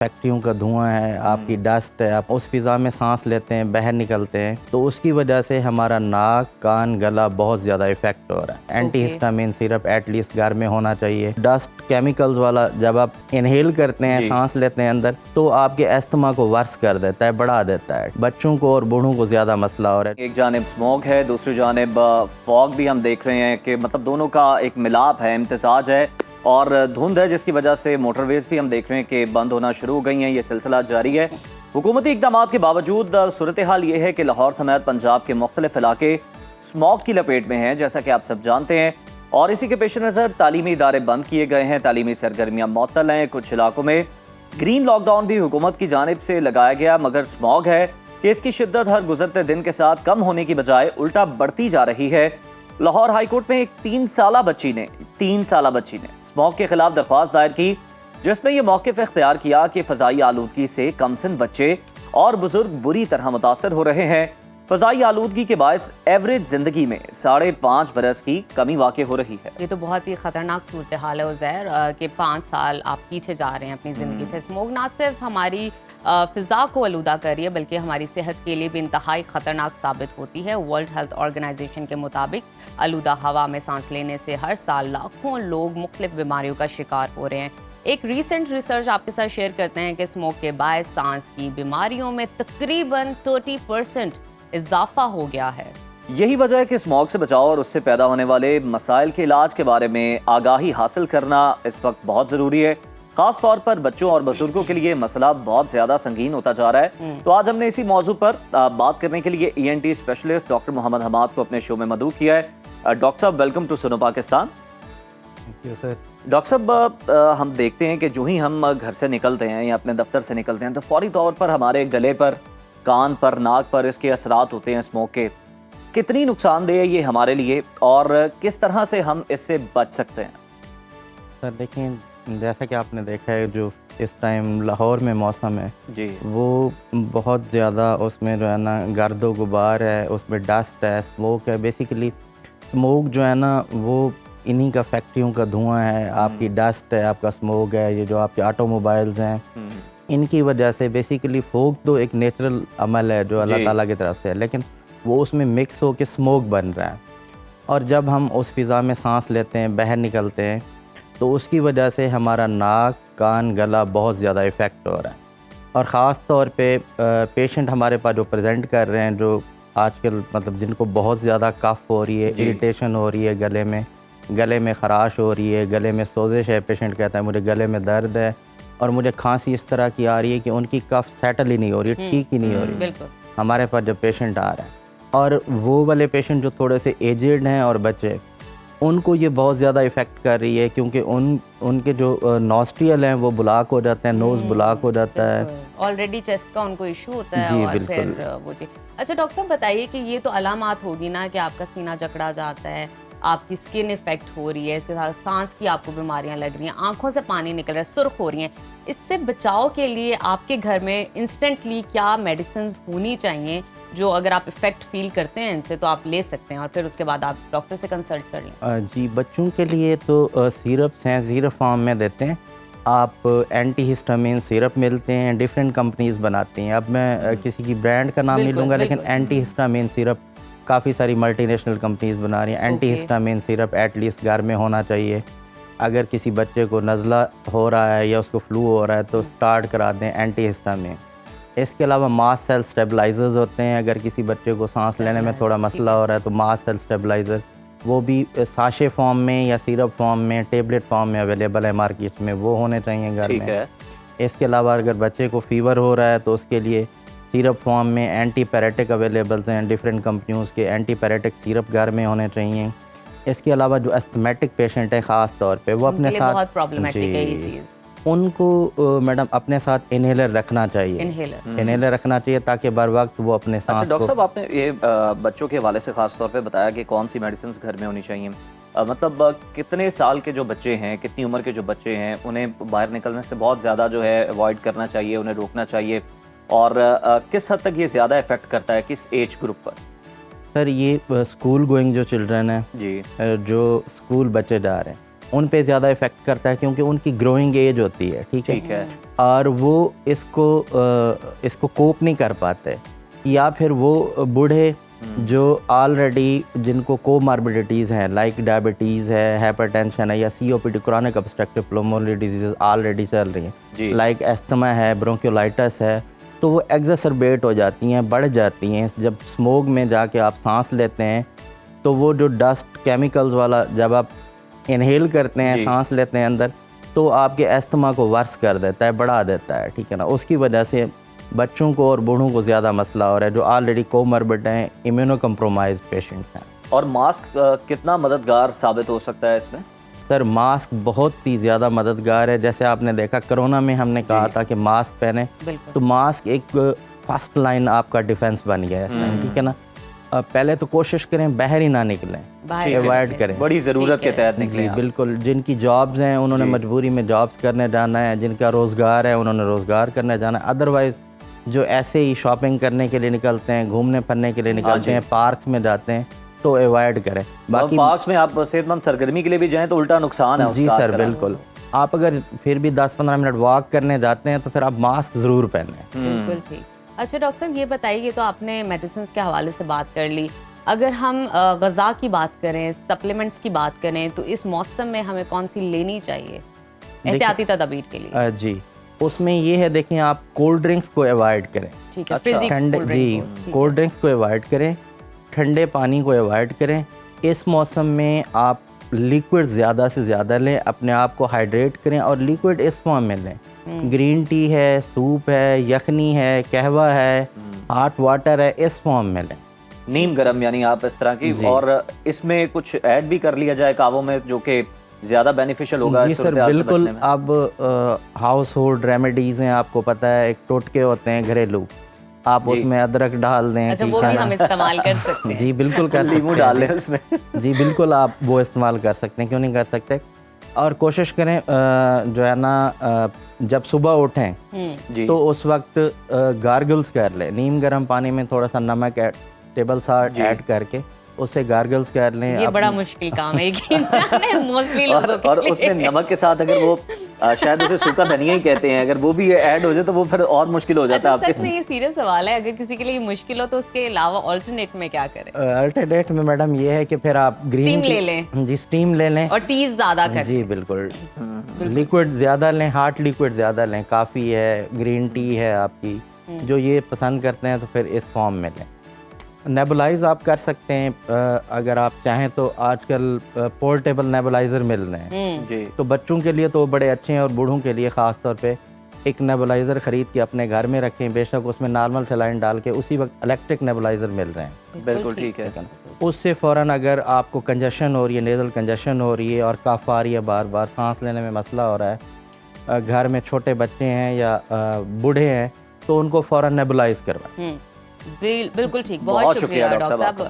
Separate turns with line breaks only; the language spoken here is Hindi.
फैक्ट्रियों का धुआं है, आपकी डस्ट है, आप उस फिज़ा में सांस लेते हैं, बाहर निकलते हैं, तो उसकी वजह से हमारा नाक, कान, गला बहुत ज़्यादा इफ़ेक्ट हो रहा है। एंटी हिस्टामिन सिरप एटलीस्ट घर में होना चाहिए। डस्ट केमिकल्स वाला जब आप इनहेल करते हैं, सांस लेते हैं अंदर, तो आपके अस्थमा को वर्स कर देता है, बढ़ा देता है। बच्चों को और बूढ़ों को ज़्यादा मसला हो रहा है।
एक जानिब स्मोक है, दूसरी जानिब फॉग भी हम देख रहे हैं कि मतलब दोनों का एक मिलाप है, इम्तिजाज है और धुंध है, जिसकी वजह से मोटरवेज भी हम देख रहे हैं कि बंद होना शुरू हो गई हैं। ये सिलसिला जारी है। हुकूमती इक़दाम के बावजूद सूरत हाल ये है कि लाहौर समेत पंजाब के मुख्तलिफ इलाके स्मॉग की लपेट में हैं, जैसा कि आप सब जानते हैं। और इसी के पेश नज़र तालीमी इदारे बंद किए गए हैं, तालीमी सरगर्मियाँ मअतल हैं। कुछ इलाकों में ग्रीन लॉकडाउन भी हुकूमत की जानिब से लगाया गया, मगर स्मॉग है कि इसकी शिद्दत हर गुजरते दिन के साथ कम होने की बजाय उल्टा बढ़ती जा रही है। लाहौर हाईकोर्ट में एक 3 साला बच्ची ने स्मॉग के खिलाफ दरख्वास्त दायर की, जिसमें यह मौक़िफ़ इख्तियार किया कि फ़ज़ाई आलूदगी से कमसिन बच्चे और बुजुर्ग बुरी तरह मुतासर हो रहे हैं। फ़ज़ाई आलूदगी के बायस एवरेज ज़िंदगी में 5.5 बरस की कमी वाक़ई हो रही है।
ये तो बहुत ही ख़तरनाक सूरत हाल है उज़ैर कि 5 साल आप पीछे जा रहे हैं अपनी ज़िंदगी से। स्मोक ना सिर्फ हमारी फ़िज़ा को आलूदा कर रही है, बल्कि हमारी सेहत के लिए भी इंतहाई ख़तरनाक साबित होती है। वर्ल्ड हेल्थ ऑर्गेनाइजेशन के मुताबिक आलूदा हवा में सांस लेने से हर साल लाखों लोग मुख्तलिफ बीमारियों का शिकार हो रहे हैं। एक रीसेंट रिसर्च आपके साथ शेयर करते हैं कि स्मोक के बायस सांस की बीमारियों में तकरीबन 30% इजाफा हो गया है।
यही वजह है कि स्मॉग से बचाव और उससे पैदा होने वाले मसाइल के इलाज के बारे में आगाही हासिल करना इस वक्त बहुत ज़रूरी है। खास तौर पर बच्चों और बुजुर्गों के लिए मसला बहुत ज़्यादा संगीन होता जा रहा है। तो आज हमने इसी मौजू पर बात करने के लिए ENT specialist doctor Mohammad Hamad को अपने शो में मदऊ किया है। डॉक्टर साहब, वेलकम टू सुनो पाकिस्तान। डॉक्टर साहब, हम देखते हैं कि जो ही हम घर से निकलते हैं या अपने दफ्तर से निकलते हैं, तो फौरी तौर पर हमारे गले पर, कान पर, नाक पर इसके असरात होते हैं स्मोक के। कितनी नुकसानदेह है ये हमारे लिए और किस तरह से हम इससे बच सकते हैं?
सर देखिए, जैसा कि आपने देखा है, जो इस टाइम लाहौर में मौसम है
जी,
वो बहुत ज़्यादा, उसमें जो है ना गर्दो गुबार है, उसमें डस्ट है, स्मोक है। बेसिकली स्मोक जो है ना वो इन्हीं का फैक्ट्रियों का धुआं है, आपकी डस्ट है, आपका स्मोक है, ये जो आपके ऑटोमोबाइल्स हैं, इनकी वजह से बेसिकली फोग तो एक नेचुरल अमल है जो अल्लाह ताला की तरफ से है, लेकिन वो उसमें मिक्स हो के स्मोक बन रहा है। और जब हम उस फिज़ा में सांस लेते हैं, बाहर निकलते हैं, तो उसकी वजह से हमारा नाक, कान, गला बहुत ज़्यादा इफ़ेक्ट हो रहा है। और ख़ास तौर पे पेशेंट हमारे पास जो प्रेजेंट कर रहे हैं, जो आजकल मतलब जिनको बहुत ज़्यादा कफ़ हो रही है, इरिटेशन हो रही है, गले में ख़राश हो रही है, गले में सोजिश है, पेशेंट कहता है मुझे गले में दर्द है और मुझे खांसी इस तरह की आ रही है कि उनकी कफ सेटल ही नहीं हो रही, ठीक ही नहीं हो रही।
बिल्कुल।
हमारे पास जब पेशेंट आ रहा है, और वो वाले पेशेंट जो थोड़े से एजेड हैं और बच्चे, उनको ये बहुत ज़्यादा इफ़ेक्ट कर रही है, क्योंकि उनके जो नॉस्ट्रियल हैं वो ब्लॉक हो जाते हैं, नोज़ ब्लॉक हो जाता है।
ऑलरेडी चेस्ट का उनको इशू होता है।
जी,
और
बिल्कुल।
फिर वो जी। अच्छा डॉक्टर साहब, बताइए कि ये तो अलामात होगी ना कि आपका सीना जकड़ा जाता है, आपकी स्किन इफेक्ट हो रही है, इसके साथ सांस की आपको बीमारियां लग रही हैं, आंखों से पानी निकल रहा है, सुर्ख हो रही हैं। इससे बचाव के लिए आपके घर में इंस्टेंटली क्या मेडिसिन होनी चाहिए जो अगर आप इफेक्ट फील करते हैं इनसे तो आप ले सकते हैं और फिर उसके बाद आप डॉक्टर से कंसल्ट कर लें?
जी, बच्चों के लिए तो सिरप्स हैं, सिरप फॉर्म में देते हैं। आप एंटी हिस्टामिन सिरप मिलते हैं, डिफरेंट कंपनीज बनाती हैं। अब मैं किसी की ब्रांड का नाम नहीं लूँगा, लेकिन एंटी हिस्टामिन सिरप काफ़ी सारी मल्टीनेशनल कंपनीज बना रही हैं। एंटी हिस्टामिन सिरप एटलीस्ट घर में होना चाहिए। अगर किसी बच्चे को नज़ला हो रहा है या उसको फ्लू हो रहा है तो स्टार्ट करा दें एंटी हिस्टामिन। इसके अलावा मास सेल स्टेबलाइजर्स होते हैं, अगर किसी बच्चे को सांस लेने में थोड़ा मसला हो रहा है तो मास सेल स्टेबलाइज़र, वो भी साशे फॉर्म में या सिरप फॉर्म में, टेबलेट फॉर्म में अवेलेबल है मार्केट में, वो होने चाहिए घर में। इसके अलावा अगर बच्चे को फीवर हो रहा है तो उसके लिए सिरप फॉर्म में एंटीपैरेटिक अवेलेबल्स हैं, डिफरेंट कंपनियों के एंटीपैरेटिक सिरप घर में होने चाहिए। इसके अलावा जो एस्थमेटिक पेशेंट है ख़ास तौर पे, वो अपने साथ
बहुत प्रॉब्लमेटिक है ये चीज़,
उनको मैडम अपने साथ इनहेलर रखना चाहिए। इनहेलर रखना चाहिए ताकि बर वक्त वो अपने सांस।
अच्छा डॉक्टर साहब, आपने ये बच्चों के हवाले से खास तौर पे बताया कि कौन सी मेडिसिन घर में होनी चाहिए। मतलब कितने साल के जो बच्चे हैं, कितनी उम्र के जो बच्चे हैं, उन्हें बाहर निकलने से बहुत ज़्यादा जो है अवॉइड करना चाहिए, उन्हें रोकना चाहिए, और किस हद तक ये ज़्यादा इफेक्ट करता है, किस एज ग्रुप पर?
सर ये स्कूल गोइंग जो चिल्ड्रन है
जी,
जो स्कूल बच्चे जा रहे हैं, उन पे ज़्यादा इफेक्ट करता है, क्योंकि उनकी ग्रोइंग एज होती है। ठीक है। और वो इसको कोप नहीं कर पाते, या फिर वो बूढ़े जो ऑलरेडी जिनको कोमार्बिडिटीज़ हैं लाइक डायबिटीज़ है, हाइपरटेंशन है, या COPD chronic obstructive pulmonary disease already चल रही हैं, लाइक एस्थमा है, ब्रोंकियोलाइटिस है, तो वो एग्जैसरबेट हो जाती हैं, बढ़ जाती हैं। जब स्मोक में जाके आप सांस लेते हैं तो वो जो डस्ट केमिकल्स वाला जब आप इनहेल करते हैं, सांस लेते हैं अंदर, तो आपके एस्थमा को वर्स कर देता है, बढ़ा देता है, ठीक है ना। उसकी वजह से बच्चों को और बूढ़ों को ज़्यादा मसला हो रहा है जो ऑलरेडी कोमॉर्बिड हैं, इम्यूनो कम्प्रोमाइज पेशेंट्स हैं।
और मास्क कितना मददगार साबित हो सकता है इसमें?
सर मास्क बहुत ही ज़्यादा मददगार है। जैसे आपने देखा कोरोना में हमने कहा था कि मास्क पहने, तो मास्क एक फर्स्ट लाइन आपका डिफेंस बन गया है इस टाइम, ठीक है ना। पहले तो कोशिश करें बाहर ही ना निकलें, अवॉइड करें,
बड़ी ज़रूरत के तहत निकलें आप।
बिल्कुल। जिनकी जॉब्स हैं उन्होंने मजबूरी में जॉब्स करने जाना है, जिनका रोज़गार है उन्होंने रोज़गार करने जाना है। अदरवाइज़ जो ऐसे ही शॉपिंग करने के लिए निकलते हैं, घूमने फिरने के लिए निकलते हैं, पार्क्स में जाते हैं, तो अवॉइड करें। बाकी
पार्क्स में आप सेहतमंद सरगर्मी के लिए भी जाएं तो उल्टा नुकसान है
जी
उसका।
सर बिल्कुल। आप अगर फिर भी 10-15 मिनट वॉक करने जाते हैं तो फिर आप मास्क ज़रूर पहनें।
बिल्कुल ठीक। अच्छा डॉक्टर साहब ये बताइए, तो आपने मेडिसिन के हवाले से बात कर ली, अगर हम ग़िज़ा की बात करें, सप्लीमेंट्स की बात करें, तो इस मौसम में हमें कौन सी लेनी चाहिए एहतियाती तदाबीर के लिए?
जी, उसमें ये है, देखें आप कोल्ड ड्रिंक्स को अवॉइड करें,
ठीक है, फ्रिजी
ठंडे कोल्ड ड्रिंक्स को अवॉइड करें, ठंडे पानी को अवॉइड करें। इस मौसम में आप लिक्विड ज़्यादा से ज़्यादा लें, अपने आप को हाइड्रेट करें, और लिक्विड इस फॉर्म में लें, ग्रीन टी है, सूप है, यखनी है, कहवा है, हॉट वाटर है, इस फॉर्म में लें।
नीम गरम यानी आप इस तरह की, और इसमें कुछ ऐड भी कर लिया जाए कावों में जो कि ज़्यादा बेनिफिशियल होगा?
जी सर बिल्कुल। अब हाउस होल्ड रेमेडीज़ हैं, आपको पता है, एक टोटके होते हैं घरेलू, आप उसमें अदरक डाल दें।
अच्छा, वो भी हम इस्तेमाल कर सकते हैं?
जी बिल्कुल कर सकते हैं,
डाल लें उसमें।
जी बिल्कुल, आप वो इस्तेमाल कर सकते हैं, क्यों नहीं कर सकते। और कोशिश करें जो है ना, जब सुबह उठें तो उस वक्त गार्गल्स कर लें, नीम गर्म पानी में थोड़ा सा नमक टेबल साल्ट ऐड करके उससे गार्गल्स कर लें।
ये बड़ा मुश्किल काम है मोस्टली लोगों के
और उसमें नमक के साथ अगर वो शायद उसे सूखा धनिया ही कहते हैं, अगर वो भी ऐड हो जाए तो वो फिर और मुश्किल हो जाता है आपके।
सच में ये सीरियस सवाल है, अगर किसी के लिए मुश्किल हो तो उसके अलावा अल्टरनेट में क्या करें?
अल्टरनेट में मैडम ये है कि फिर आप ग्रीन
ले लें।
जी स्टीम ले लें,
और टीज ज़्यादा करें।
जी बिल्कुल, लिक्विड ज़्यादा लें, हॉट लिक्विड ज़्यादा लें, काफ़ी है, ग्रीन टी है आपकी, जो ये पसंद करते हैं तो फिर इस फॉर्म में लें। नेबुलाइज आप कर सकते हैं, अगर आप चाहें तो आजकल पोर्टेबल नेबुलाइज़र मिल रहे हैं
जी,
तो बच्चों के लिए तो बड़े अच्छे हैं, और बूढ़ों के लिए ख़ास तौर पे एक नेबुलाइज़र ख़रीद के अपने घर में रखें, बेशक उसमें नॉर्मल सलाइन डाल के, उसी वक्त इलेक्ट्रिक नेबुलाइज़र मिल रहे हैं।
बिल्कुल ठीक है।
उससे फ़ौरन अगर आपको कंजशन हो रही है, नेज़ल कंजशन हो रही है और कफ आ रही है, बार बार सांस लेने में मसला हो रहा है, घर में छोटे बच्चे हैं या बूढ़े हैं, तो उनको फ़ौरन नेबुलाइज करवाएं।
बिल्कुल ठीक, बहुत शुक्रिया डॉक्टर साहब।